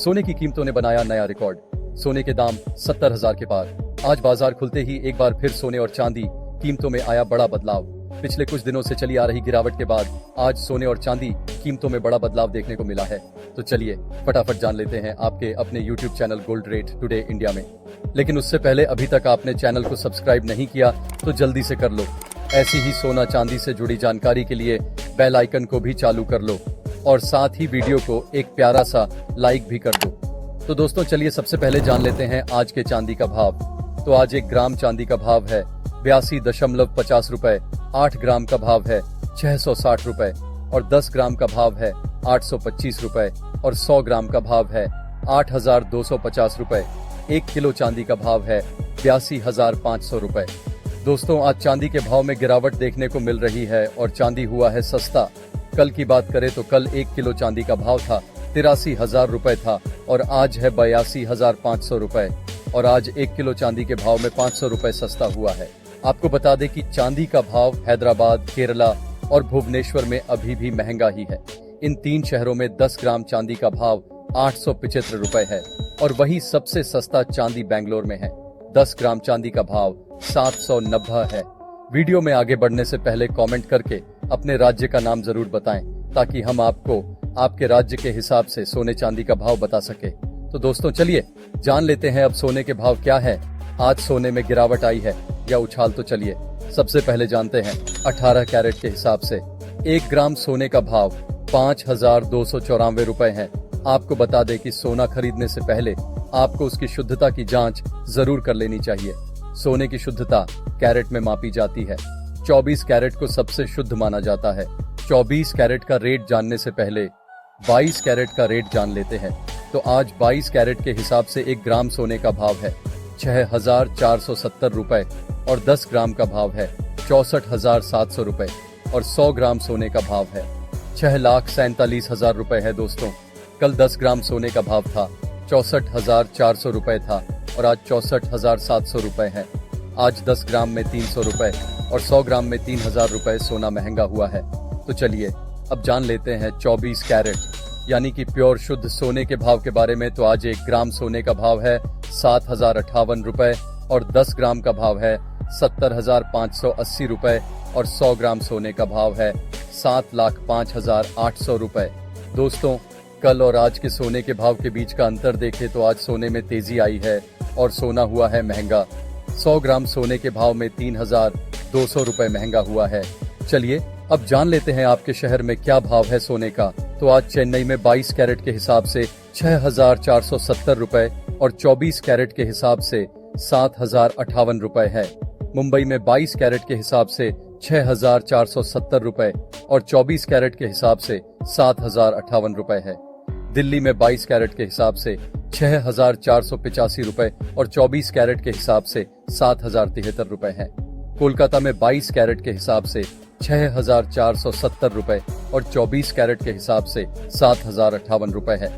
सोने की कीमतों ने बनाया नया रिकॉर्ड। सोने के दाम 70,000 के पार। आज बाजार खुलते ही एक बार फिर सोने और चांदी कीमतों में आया बड़ा बदलाव। पिछले कुछ दिनों से चली आ रही गिरावट के बाद आज सोने और चांदी कीमतों में बड़ा बदलाव देखने को मिला है। तो चलिए फटाफट जान लेते हैं आपके अपने YouTube channel gold rate today India में। लेकिन उससे पहले अभी तक आपने चैनल को सब्सक्राइब नहीं किया तो जल्दी से कर लो। ऐसी ही सोना चांदी से जुड़ी जानकारी के लिए बेल आइकन को भी चालू कर लो और साथ ही वीडियो को एक प्यारा सा लाइक भी कर दो। तो दोस्तों चलिए सबसे पहले जान लेते हैं आज के चांदी का भाव। तो आज 1 ग्राम चांदी का भाव है 82.50 रुपए, 8 ग्राम का भाव है 660 रुपए और 10 ग्राम का भाव है 825 रुपए और 100 ग्राम का भाव है 8,250 रुपए। 1 किलो चांदी का भाव है 82,500 रुपए। दोस्तों आज चांदी के भाव में गिरावट देखने को मिल रही है और चांदी हुआ है सस्ता। कल की बात करें तो कल 1 किलो चांदी का भाव था 83,000 रुपए था और आज है 82,500 रुपए और आज 1 किलो चांदी के भाव में 500 रुपए सस्ता हुआ है। आपको बता दें कि चांदी का भाव हैदराबाद, केरला और भुवनेश्वर में अभी भी महंगा ही है। इन 3 शहरों में 10 ग्राम चांदी का भाव 875 रुपए है और वही सबसे सस्ता चांदी बेंगलोर में है। 10 ग्राम चांदी का भाव 790 है। वीडियो में आगे बढ़ने से पहले कमेंट करके अपने राज्य का नाम जरूर बताएं ताकि हम आपको आपके राज्य के हिसाब से सोने चांदी का भाव बता सके। तो दोस्तों चलिए जान लेते हैं अब सोने के भाव क्या है। आज सोने में गिरावट आई है या उछाल। तो चलिए सबसे पहले जानते हैं 18 कैरेट के हिसाब से 1 ग्राम सोने का भाव 5,294 रुपए है। आपको बता दें कि सोना खरीदने से पहले आपको उसकी शुद्धता की जांच जरूर कर लेनी चाहिए। सोने की शुद्धता कैरेट में मापी जाती है। 24 कैरेट को सबसे शुद्ध माना जाता है। 24 कैरेट का रेट जानने से पहले 22 कैरेट का रेट जान लेते हैं। तो आज 22 कैरेट के हिसाब से 1 ग्राम सोने का भाव है 6,470 रुपए और 10 ग्राम का भाव है 64,700 रुपए और 100 ग्राम सोने का भाव है 6,47,000 रुपए है। दोस्तों कल 10 ग्राम सोने का भाव था 64,400 रुपए था और आज 64,700 रुपए है। आज 10 ग्राम में 300 रुपए और 100 ग्राम में 3,000 रुपए सोना महंगा हुआ है। तो चलिए अब जान लेते हैं 24 कैरेट यानी कि प्योर शुद्ध सोने के भाव के बारे में। तो आज 1 ग्राम सोने का भाव है 7,058 रुपए और 10 ग्राम का भाव है 70,580 रुपए और 100 ग्राम सोने का भाव है 7,05,800 रुपए। दोस्तों कल और आज के सोने के भाव के बीच का अंतर देखें तो आज सोने में तेजी आई है और सोना हुआ है महंगा। 100 ग्राम सोने के भाव में 3,200 रुपए महंगा हुआ है। चलिए अब जान लेते हैं आपके शहर में क्या भाव है सोने का। तो आज चेन्नई में 22 कैरेट के हिसाब से 6,470 रुपए और 24 कैरेट के हिसाब से 7,058 रुपए है। मुंबई में 22 कैरेट के हिसाब से 6,470 रुपए और 24 कैरेट के हिसाब से 7,058 रुपए है। दिल्ली में 22 कैरेट के हिसाब से 6,485 रुपए और 24 कैरेट के हिसाब से 7,073 रुपए है। कोलकाता में 22 कैरेट के हिसाब से 6,470 रुपए और 24 कैरेट के हिसाब से 7,058 रुपए है।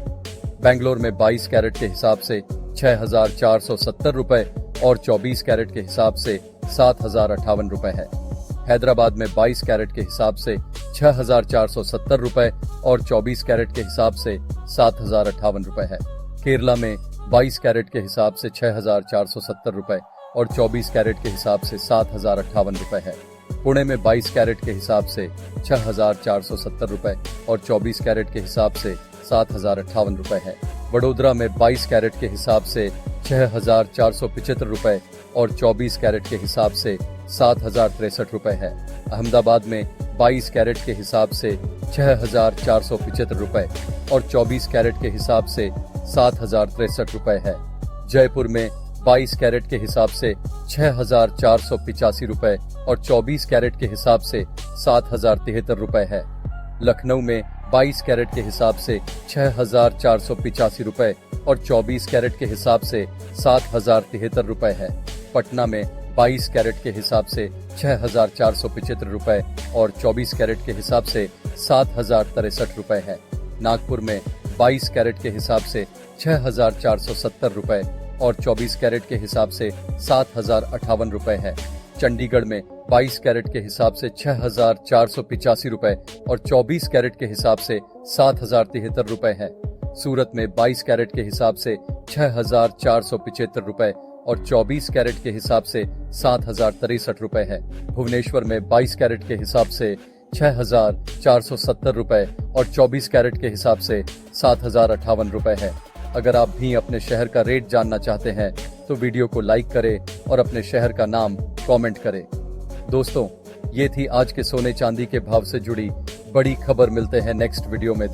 बेंगलोर में 22 कैरेट के हिसाब से 6,470 रुपए और 24 कैरेट के हिसाब से 7,058 रुपए है। हैदराबाद में 22 कैरेट के हिसाब से 6,470 रुपए और 24 कैरेट के हिसाब से 7,058 रुपए है। केरला में 22 कैरेट के हिसाब से 6,470 रुपए और 24 कैरेट के हिसाब से 7,058 रुपए है। पुणे में 22 कैरेट के हिसाब से 6,470 रुपए और 24 कैरेट के हिसाब से 7,058 रुपए है। वडोदरा में 22 कैरेट के हिसाब से 6,475 रुपए और 24 कैरेट के हिसाब से 7,063 रुपए है। अहमदाबाद में 22 कैरेट के हिसाब से 6,475 रुपए और 24 कैरेट के हिसाब से 7,063 रुपए है। जयपुर में 22 कैरेट के हिसाब से 6,485 रुपए और 24 कैरेट के हिसाब से 7,073 रुपए है। लखनऊ में 22 कैरेट के हिसाब से 6,485 रुपए और 24 कैरेट के हिसाब से 7,073 रुपए है। पटना में 22 कैरेट के हिसाब से 6,475 रुपए और 24 कैरेट के हिसाब से 7,063 रुपए है। नागपुर में 22 कैरेट के हिसाब से 6,470 रुपए और 24 कैरेट के हिसाब से 7,058 रुपए है। चंडीगढ़ में 22 कैरेट के हिसाब से 6,485 रुपए और 24 कैरेट के हिसाब से 7,073 रुपए है। सूरत में 22 कैरेट के हिसाब से 6,475 रुपए और 24 कैरेट के हिसाब से 7,063 रुपए है। भुवनेश्वर में 22 कैरेट के हिसाब से 6,470 रुपए और 24 कैरेट के हिसाब से 7,058 रुपए है। अगर आप भी अपने शहर का रेट जानना चाहते हैं तो वीडियो को लाइक करें और अपने शहर का नाम कमेंट करें। दोस्तों, ये थी आज के सोने चांदी के भाव से जुड़ी बड़ी खबर। मिलते हैं नेक्स्ट वीडियो में।